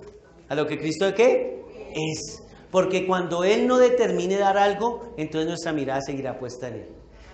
¿A lo que Cristo ¿qué? Es. Porque cuando Él no determine dar algo, entonces nuestra mirada seguirá puesta en Él.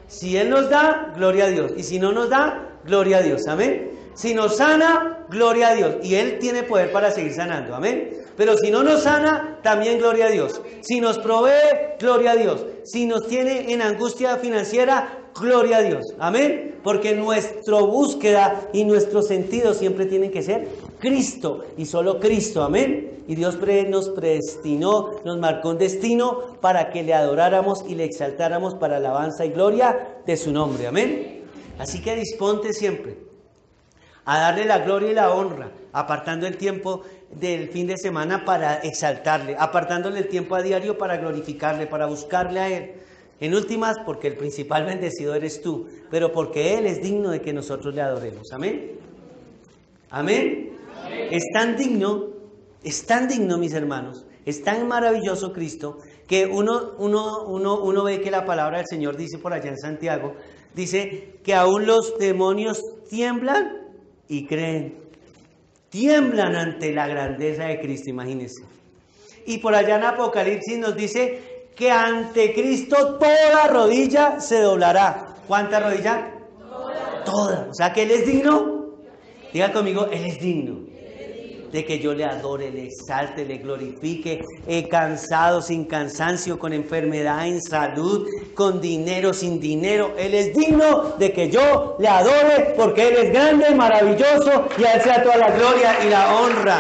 Si Él nos da, gloria a Dios. Y si no nos da, gloria a Dios. Amén. Si nos sana, gloria a Dios. Y Él tiene poder para seguir sanando. Amén. Pero si no nos sana, también gloria a Dios. Si nos provee, gloria a Dios. Si nos tiene en angustia financiera, gloria a Dios. Amén. Porque nuestra búsqueda y nuestros sentidos siempre tienen que ser Cristo y solo Cristo. Amén. Y Dios nos predestinó, nos marcó un destino para que le adoráramos y le exaltáramos para alabanza y gloria de su nombre. Amén. Así que disponte siempre a darle la gloria y la honra, apartando el tiempo del fin de semana para exaltarle, apartándole el tiempo a diario para glorificarle, para buscarle a Él. En últimas, porque el principal bendecido eres tú, pero porque Él es digno de que nosotros le adoremos. Amén. Amén. Amén. Es tan digno Es tan digno, mis hermanos, es tan maravilloso Cristo, que uno ve que la palabra del Señor dice por allá en Santiago, dice que aún los demonios tiemblan y creen. Tiemblan ante la grandeza de Cristo, imagínense. Y por allá en Apocalipsis nos dice que ante Cristo toda rodilla se doblará. ¿Cuánta rodilla? Toda. O sea que Él es digno. Diga conmigo, Él es digno. De que yo le adore, le exalte, le glorifique, cansado, sin cansancio, con enfermedad, en salud, con dinero, sin dinero. Él es digno de que yo le adore porque Él es grande y maravilloso y a Él sea toda la gloria y la honra.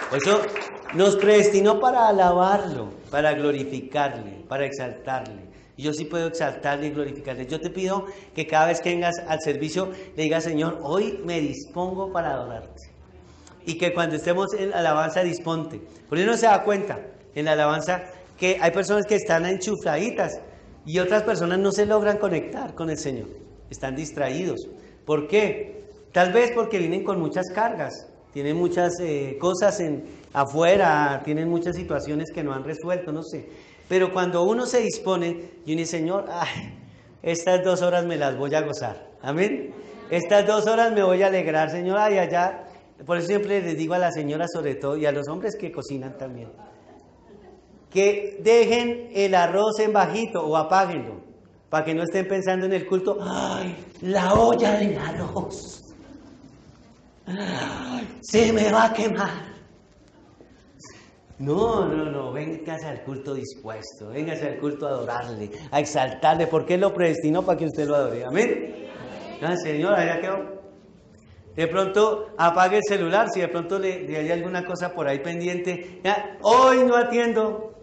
Por eso nos predestinó para alabarlo, para glorificarle, para exaltarle. Y yo sí puedo exaltarle y glorificarle. Yo te pido que cada vez que vengas al servicio le digas, Señor, hoy me dispongo para adorarte. Y que cuando estemos en alabanza, disponte. Porque uno se da cuenta en la alabanza que hay personas que están enchufaditas y otras personas no se logran conectar con el Señor. Están distraídos. ¿Por qué? Tal vez porque vienen con muchas cargas. Tienen muchas cosas afuera, tienen muchas situaciones que no han resuelto, no sé. Pero cuando uno se dispone y uno dice, Señor, estas 2 horas me las voy a gozar. Amén. Estas 2 horas me voy a alegrar, Señor. Ay, allá. Por eso siempre les digo a las señoras sobre todo y a los hombres que cocinan también, que dejen el arroz en bajito o apáguenlo, para que no estén pensando en el culto, ¡ay, la olla del arroz! ¡Ay, se me va a quemar! No, véngase al culto dispuesto, véngase al culto a adorarle, a exaltarle, porque Él lo predestinó para que usted lo adore. Amén. No, Señor, allá quedó. De pronto apague el celular, si de pronto le hay alguna cosa por ahí pendiente. Ya, hoy no atiendo,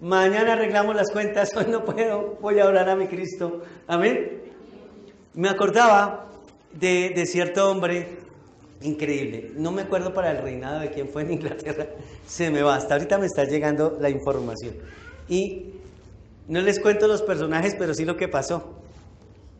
mañana arreglamos las cuentas, hoy no puedo, voy a orar a mi Cristo. Amén. Me acordaba de cierto hombre increíble, no me acuerdo para el reinado de quién fue en Inglaterra, se me va, hasta ahorita me está llegando la información. Y no les cuento los personajes, pero sí lo que pasó.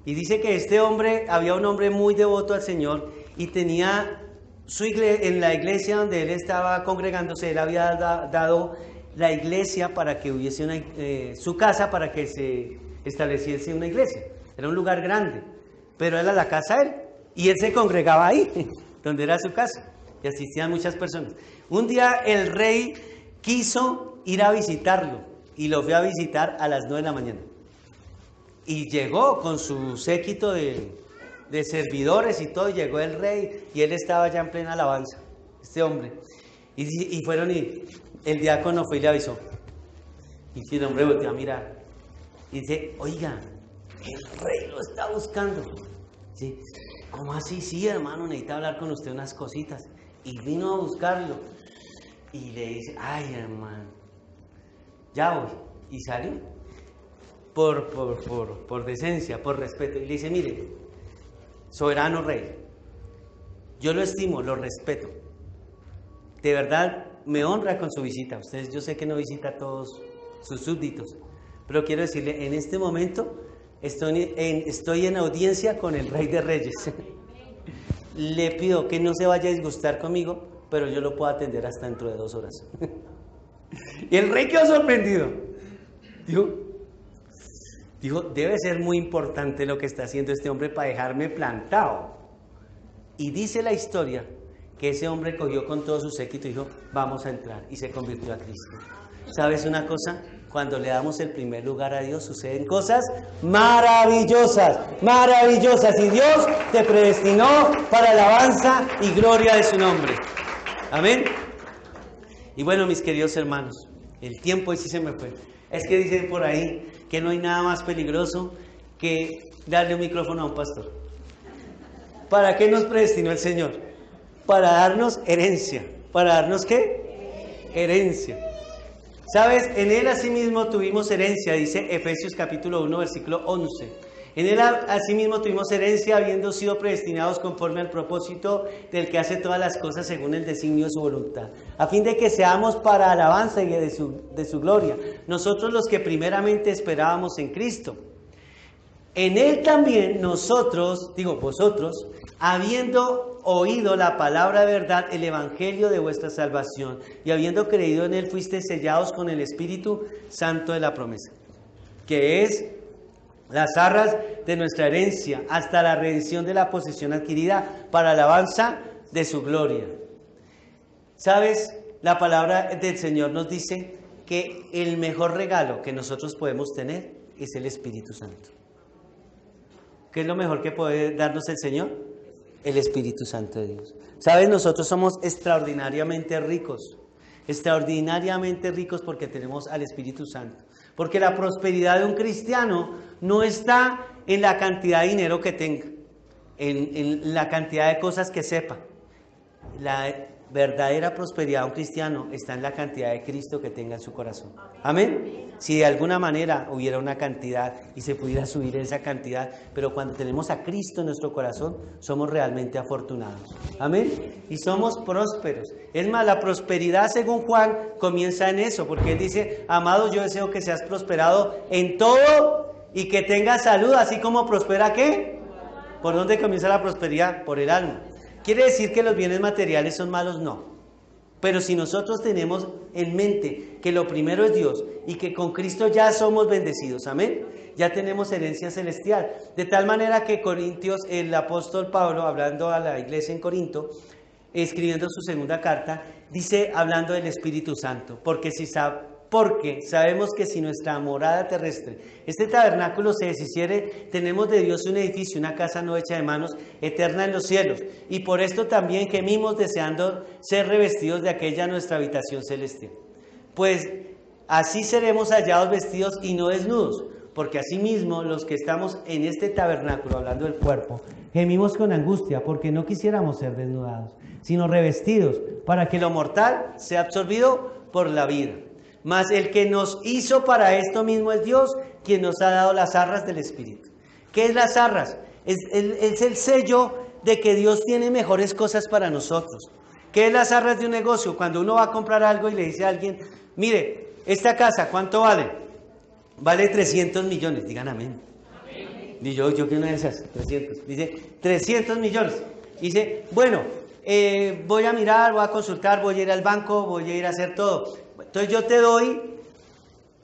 Y dice que este hombre, había un hombre muy devoto al Señor y tenía su iglesia, en la iglesia donde él estaba congregándose, él había dado la iglesia para que hubiese su casa para que se estableciese una iglesia. Era un lugar grande, pero era la casa de él y él se congregaba ahí, donde era su casa, y asistían muchas personas. Un día el rey quiso ir a visitarlo y lo fue a visitar a las 9 de la mañana. Y llegó con su séquito de servidores y todo, llegó el rey y él estaba ya en plena alabanza, este hombre. Y fueron y el diácono fue y le avisó. Y el hombre volteó a mirar y dice, oiga, el rey lo está buscando. ¿Sí? ¿Cómo así? Sí, hermano, necesita hablar con usted unas cositas. Y vino a buscarlo. Y le dice, ay, hermano, ya voy. Y salió. Por decencia, por respeto. Y le dice, mire, soberano rey, yo lo estimo, lo respeto. De verdad, me honra con su visita. Ustedes, yo sé que no visita a todos sus súbditos. Pero quiero decirle, en este momento estoy en audiencia con el Rey de Reyes. Le pido que no se vaya a disgustar conmigo, pero yo lo puedo atender hasta dentro de 2 horas. Y el rey quedó sorprendido. Dijo, debe ser muy importante lo que está haciendo este hombre para dejarme plantado. Y dice la historia que ese hombre cogió con todo su séquito y dijo, vamos a entrar, y se convirtió a Cristo. ¿Sabes una cosa? Cuando le damos el primer lugar a Dios, suceden cosas maravillosas, maravillosas. Y Dios te predestinó para alabanza y gloria de su nombre. Amén. Y bueno, mis queridos hermanos, el tiempo sí se me fue. Es que dicen por ahí que no hay nada más peligroso que darle un micrófono a un pastor. ¿Para qué nos predestinó el Señor? Para darnos herencia. ¿Para darnos qué? Herencia. ¿Sabes? En Él asimismo tuvimos herencia, dice Efesios capítulo 1, versículo 11. En Él asimismo tuvimos herencia, habiendo sido predestinados conforme al propósito del que hace todas las cosas según el designio de su voluntad, a fin de que seamos para alabanza de su gloria, nosotros los que primeramente esperábamos en Cristo. En Él también vosotros, habiendo oído la palabra de verdad, el evangelio de vuestra salvación, y habiendo creído en él, fuisteis sellados con el Espíritu Santo de la promesa, que es las arras de nuestra herencia, hasta la redención de la posesión adquirida para alabanza de su gloria. ¿Sabes? La palabra del Señor nos dice que el mejor regalo que nosotros podemos tener es el Espíritu Santo. ¿Qué es lo mejor que puede darnos el Señor? El Espíritu Santo de Dios. ¿Sabes? Nosotros somos extraordinariamente ricos porque tenemos al Espíritu Santo. Porque la prosperidad de un cristiano no está en la cantidad de dinero que tenga, en la cantidad de cosas que sepa. La verdadera prosperidad de un cristiano está en la cantidad de Cristo que tenga en su corazón. Amén. Si de alguna manera hubiera una cantidad y se pudiera subir esa cantidad, pero cuando tenemos a Cristo en nuestro corazón, somos realmente afortunados. Amén. Y somos prósperos. Es más, la prosperidad, según Juan, comienza en eso, porque él dice: amado, yo deseo que seas prosperado en todo y que tengas salud, así como prospera, ¿qué? ¿Por dónde comienza la prosperidad? Por el alma. ¿Quiere decir que los bienes materiales son malos? No. Pero si nosotros tenemos en mente que lo primero es Dios y que con Cristo ya somos bendecidos, amén, ya tenemos herencia celestial. De tal manera que Corintios, el apóstol Pablo, hablando a la iglesia en Corinto, escribiendo su segunda carta, dice, hablando del Espíritu Santo, porque sabemos que si nuestra morada terrestre, este tabernáculo, se deshiciere, tenemos de Dios un edificio, una casa no hecha de manos, eterna en los cielos. Y por esto también gemimos deseando ser revestidos de aquella nuestra habitación celestial. Pues así seremos hallados vestidos y no desnudos, porque asimismo los que estamos en este tabernáculo, hablando del cuerpo, gemimos con angustia, porque no quisiéramos ser desnudados, sino revestidos, para que lo mortal sea absorbido por la vida. Mas el que nos hizo para esto mismo es Dios, quien nos ha dado las arras del Espíritu. ¿Qué es las arras? Es el sello de que Dios tiene mejores cosas para nosotros. ¿Qué es las arras de un negocio? Cuando uno va a comprar algo y le dice a alguien: mire, esta casa, ¿cuánto vale? Vale 300 millones. Digan amén. Amén. Y yo que una de esas, 300. Dice, 300 millones. Dice, bueno, voy a mirar, voy a consultar, voy a ir al banco, voy a ir a hacer todo. Entonces yo te doy,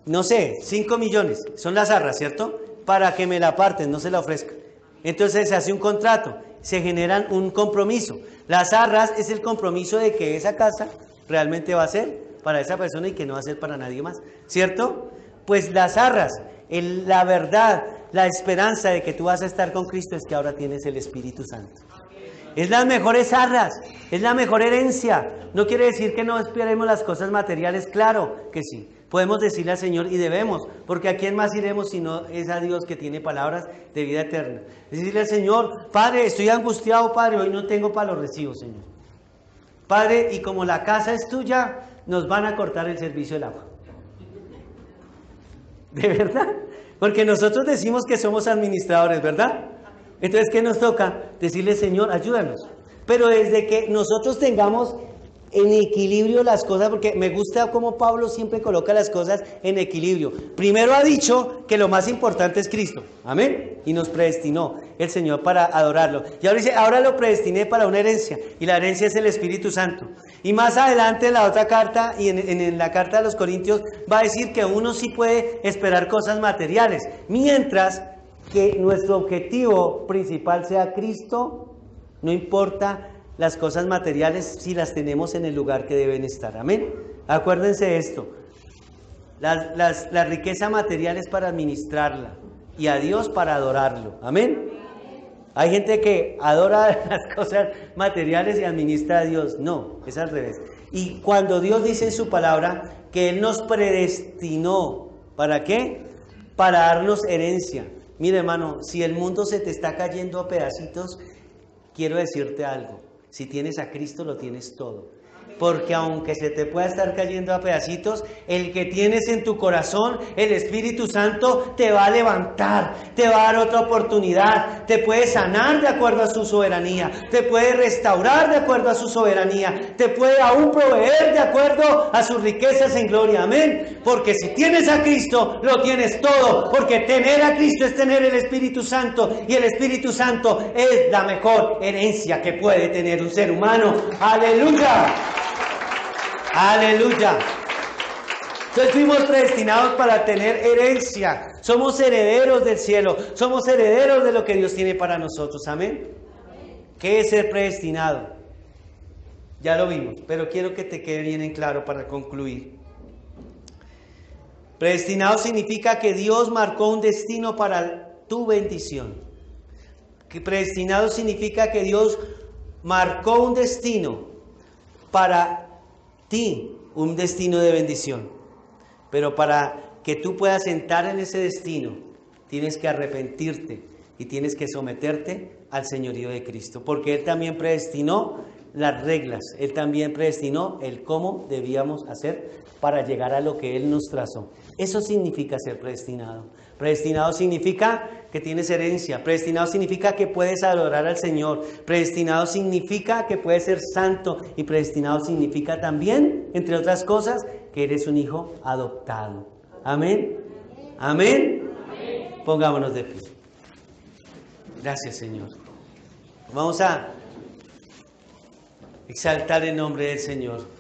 no sé, 5 millones, son las arras, ¿cierto? Para que me la aparten, no se la ofrezca. Entonces se hace un contrato, se generan un compromiso. Las arras es el compromiso de que esa casa realmente va a ser para esa persona y que no va a ser para nadie más, ¿cierto? Pues las arras, la verdad, la esperanza de que tú vas a estar con Cristo es que ahora tienes el Espíritu Santo. Es las mejores arras, es la mejor herencia. No quiere decir que no esperemos las cosas materiales, claro que sí. Podemos decirle al Señor, y debemos, porque ¿a quién más iremos si no es a Dios que tiene palabras de vida eterna? Decirle al Señor: Padre, estoy angustiado, Padre, hoy no tengo para los recibos, Señor. Padre, y como la casa es tuya, nos van a cortar el servicio del agua. ¿De verdad? Porque nosotros decimos que somos administradores, ¿verdad? Entonces, ¿qué nos toca? Decirle: Señor, ayúdanos. Pero desde que nosotros tengamos en equilibrio las cosas, porque me gusta cómo Pablo siempre coloca las cosas en equilibrio. Primero ha dicho que lo más importante es Cristo, amén, y nos predestinó el Señor para adorarlo. Y ahora dice: ahora lo predestiné para una herencia, y la herencia es el Espíritu Santo. Y más adelante en la otra carta, y en la carta de los Corintios, va a decir que uno sí puede esperar cosas materiales, mientras que nuestro objetivo principal sea Cristo. No importa las cosas materiales si las tenemos en el lugar que deben estar. Amén. Acuérdense de esto. La riqueza material es para administrarla y a Dios para adorarlo. Amén. Hay gente que adora las cosas materiales y administra a Dios. No, es al revés. Y cuando Dios dice en su palabra que Él nos predestinó, ¿para qué? Para darnos herencia. Mire, hermano, si el mundo se te está cayendo a pedacitos, quiero decirte algo: si tienes a Cristo, lo tienes todo. porque aunque se te pueda estar cayendo a pedacitos, el que tienes en tu corazón, el Espíritu Santo, te va a levantar, te va a dar otra oportunidad, te puede sanar de acuerdo a su soberanía, te puede restaurar de acuerdo a su soberanía, te puede aún proveer de acuerdo a sus riquezas en gloria. Amén. Porque si tienes a Cristo, lo tienes todo, porque tener a Cristo es tener el Espíritu Santo, y el Espíritu Santo es la mejor herencia que puede tener un ser humano. ¡Aleluya! ¡Aleluya! Entonces fuimos predestinados para tener herencia. Somos herederos del cielo. Somos herederos de lo que Dios tiene para nosotros. Amén. ¿Qué es ser predestinado? Ya lo vimos, pero quiero que te quede bien en claro para concluir. Predestinado significa que Dios marcó un destino para tu bendición. Que predestinado significa que Dios marcó un destino para ti, un destino de bendición. Pero para que tú puedas entrar en ese destino, tienes que arrepentirte y tienes que someterte al señorío de Cristo. Porque Él también predestinó las reglas, Él también predestinó el cómo debíamos hacer para llegar a lo que Él nos trazó. Eso significa ser predestinado. Predestinado significa que tienes herencia. Predestinado significa que puedes adorar al Señor. Predestinado significa que puedes ser santo. Y predestinado significa también, entre otras cosas, que eres un hijo adoptado. Amén. Amén. Pongámonos de pie. Gracias, Señor. Vamos a exaltar el nombre del Señor.